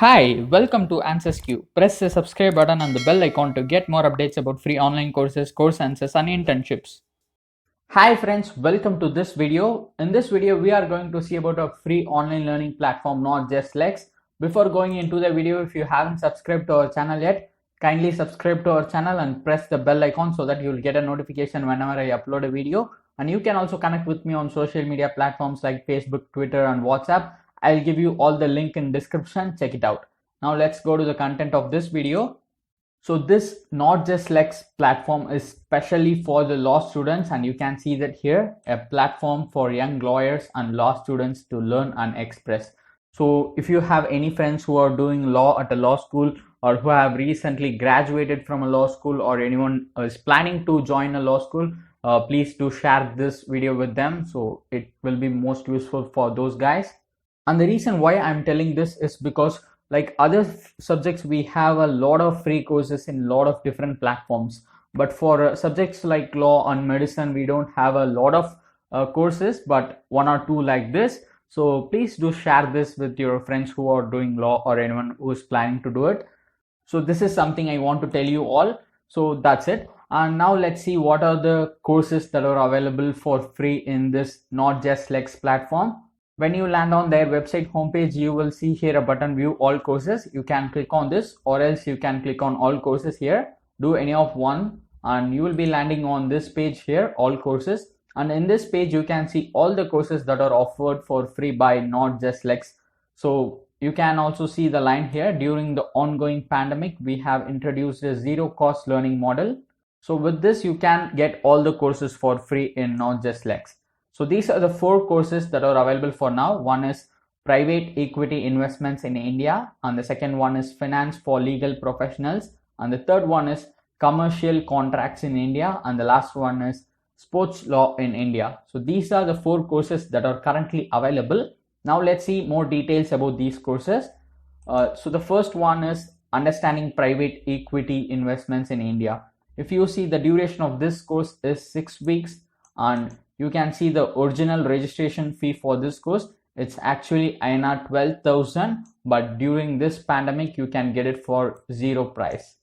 Hi, welcome to answersQ. Press the subscribe button and the bell icon to get more updates about free online courses, course answers and internships. Hi friends, welcome to this video. In this video, we are going to see about a free online learning platform, NotJustLex. Before going into the video, if you haven't subscribed to our channel yet, kindly subscribe to our channel and press the bell icon so that you'll get a notification whenever I upload a video. And you can also connect with me on social media platforms like Facebook, Twitter and WhatsApp. I'll give you all the link in description. Check it out. Now let's go to the content of this video. So this NotJustLex platform is specially for the law students, and you can see that here, a platform for young lawyers and law students to learn and express. So if you have any friends who are doing law at a law school or who have recently graduated from a law school or anyone is planning to join a law school, please do share this video with them. So it will be most useful for those guys. And the reason why I'm telling this is because like other subjects, we have a lot of free courses in a lot of different platforms. But for subjects like law and medicine, we don't have a lot of courses, but one or two like this. So please do share this with your friends who are doing law or anyone who is planning to do it. So this is something I want to tell you all. So that's it. And now let's see what are the courses that are available for free in this NotJustLex platform. When you land on their website homepage, you will see here a button view all courses. You can click on this, or else you can click on all courses here. Do any of one and you will be landing on this page here, all courses. And in this page, you can see all the courses that are offered for free by NotJustLex. So you can also see the line here. During the ongoing pandemic, we have introduced a zero cost learning model. So with this, you can get all the courses for free in NotJustLex. So these are the 4 courses that are available for now. One is private equity investments in India, and the second one is finance for legal professionals, and the third one is commercial contracts in India, and the last one is sports law in India. So these are the 4 courses that are currently available. Now let's see more details about these courses. So the first one is understanding private equity investments in India. If you see, the duration of this course is 6 weeks, and you can see the original registration fee for this course. It's actually INR 12,000, but during this pandemic, you can get it for zero price.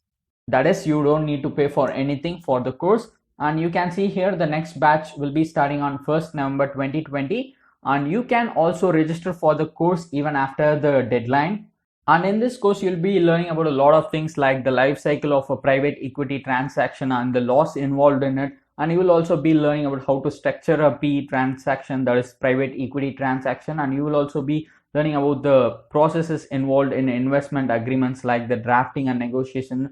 That is, you don't need to pay for anything for the course. And you can see here the next batch will be starting on 1st November 2020. And you can also register for the course even after the deadline. And in this course, you'll be learning about a lot of things like the life cycle of a private equity transaction and the laws involved in it. And you will also be learning about how to structure a PE transaction, that is private equity transaction. And you will also be learning about the processes involved in investment agreements like the drafting and negotiation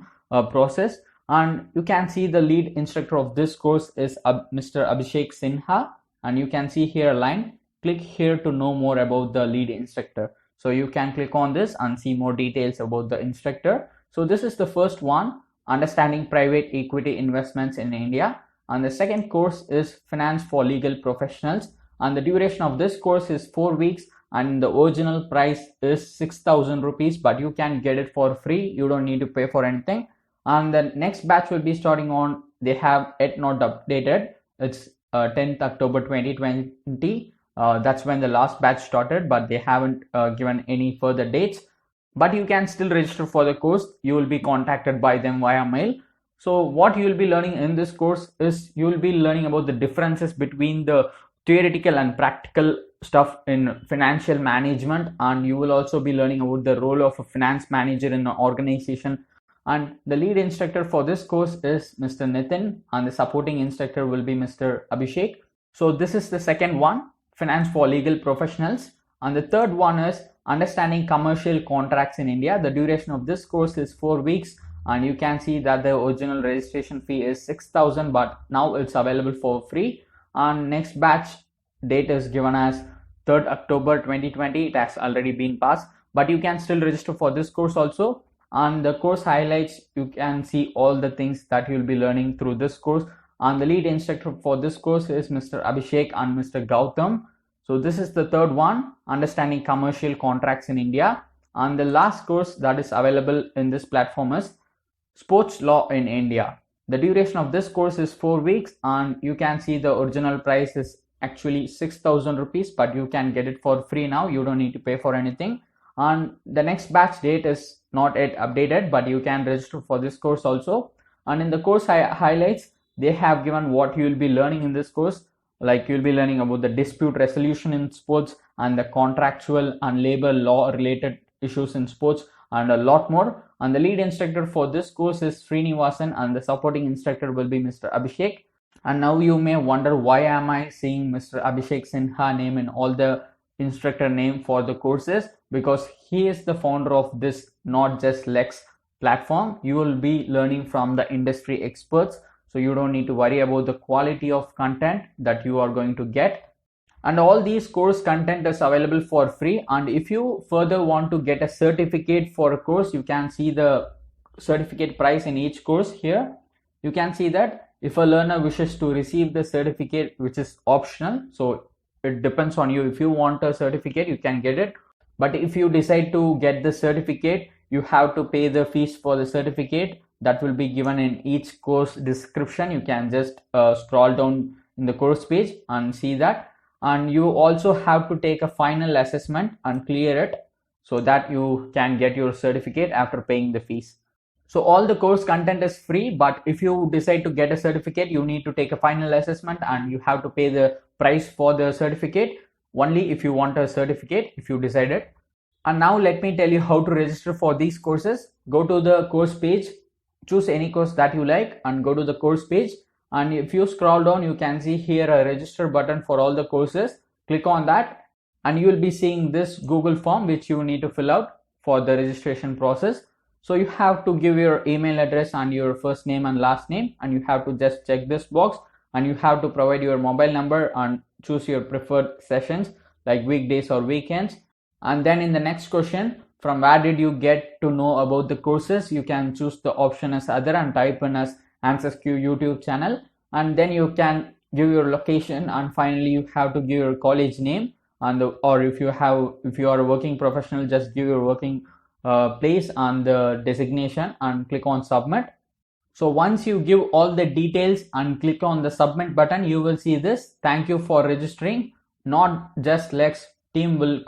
process. And you can see the lead instructor of this course is Mr. Abhishek Sinha. And you can see here a line, click here to know more about the lead instructor. So you can click on this and see more details about the instructor. So this is the first one, understanding private equity investments in India. And the second course is finance for legal professionals, and the duration of this course is 4 weeks, and the original price is 6,000 rupees, but you can get it for free. You don't need to pay for anything. And the next batch will be starting on, they have it not updated, it's 10th October 2020. That's when the last batch started, but they haven't given any further dates. But you can still register for the course. You will be contacted by them via mail. So what you will be learning in this course is you will be learning about the differences between the theoretical and practical stuff in financial management, and you will also be learning about the role of a finance manager in an organization. And the lead instructor for this course is Mr. Nitin, and the supporting instructor will be Mr. Abhishek. So this is the second one, finance for legal professionals. And the third one is understanding commercial contracts in India. The duration of this course is 4 weeks. And you can see that the original registration fee is 6,000, but now it's available for free. And next batch date is given as 3rd October 2020. It has already been passed, but you can still register for this course also. And the course highlights, you can see all the things that you'll be learning through this course. And the lead instructor for this course is Mr. Abhishek and Mr. Gautam. So this is the third one, understanding commercial contracts in India. And the last course that is available in this platform is sports law in India. The duration of this course is 4 weeks, and you can see the original price is actually 6,000 rupees, but you can get it for free now. You don't need to pay for anything. and the next batch date is not yet updated, but you can register for this course also. And in the course highlights, they have given what you will be learning in this course. Like you'll be learning about the dispute resolution in sports and the contractual and labor law related issues in sports and a lot more. And the lead instructor for this course is Srinivasan, and the supporting instructor will be Mr. Abhishek. And now you may wonder, why am I seeing Mr. Abhishek Sinha name in all the instructor name for the courses? Because he is the founder of this NotJustLex platform. You will be learning from the industry experts, so you don't need to worry about the quality of content that you are going to get. And all these course content is available for free. And if you further want to get a certificate for a course, you can see the certificate price in each course here. You can see that if a learner wishes to receive the certificate, which is optional, so it depends on you. If you want a certificate, you can get it, but if you decide to get the certificate, you have to pay the fees for the certificate. That will be given in each course description. You can just scroll down in the course page and see that. And you also have to take a final assessment and clear it, so that you can get your certificate after paying the fees. So all the course content is free, but if you decide to get a certificate, you need to take a final assessment and you have to pay the price for the certificate only if you want a certificate, if you decide it. And now let me tell you how to register for these courses. Go to the course page, choose any course that you like and go to the course page. And if you scroll down, you can see here a register button for all the courses. Click on that and you will be seeing this Google form which you need to fill out for the registration process. So you have to give your email address and your first name and last name, and you have to just check this box, and you have to provide your mobile number and choose your preferred sessions like weekdays or weekends. And then in the next question, from where did you get to know about the courses, you can choose the option as other and type in as answersQ YouTube channel, and then you can give your location, and finally you have to give your college name, and or if you are a working professional, just give your working place and the designation and click on submit. So once you give all the details and click on the submit button, you will see this: thank you for registering. NotJustLex team will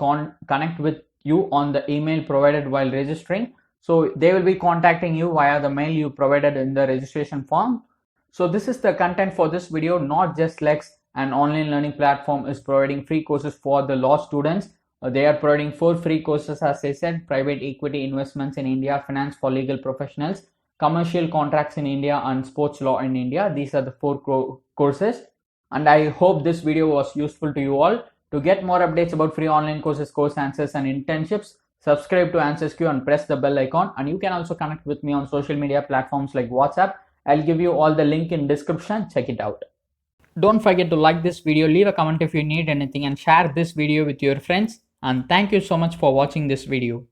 connect with you on the email provided while registering. So they will be contacting you via the mail you provided in the registration form. So this is the content for this video. NotJustLex, an online learning platform, is providing free courses for the law students. They are providing 4 free courses, as I said: private equity investments in India, finance for legal professionals, commercial contracts in India, and sports law in India. These are the 4 courses. And I hope this video was useful to you all. To get more updates about free online courses, course answers, and internships, subscribe to answersQ and press the bell icon. And you can also connect with me on social media platforms like WhatsApp. I'll give you all the link in description. Check it out. Don't forget to like this video, leave a comment if you need anything, and share this video with your friends. And thank you so much for watching this video.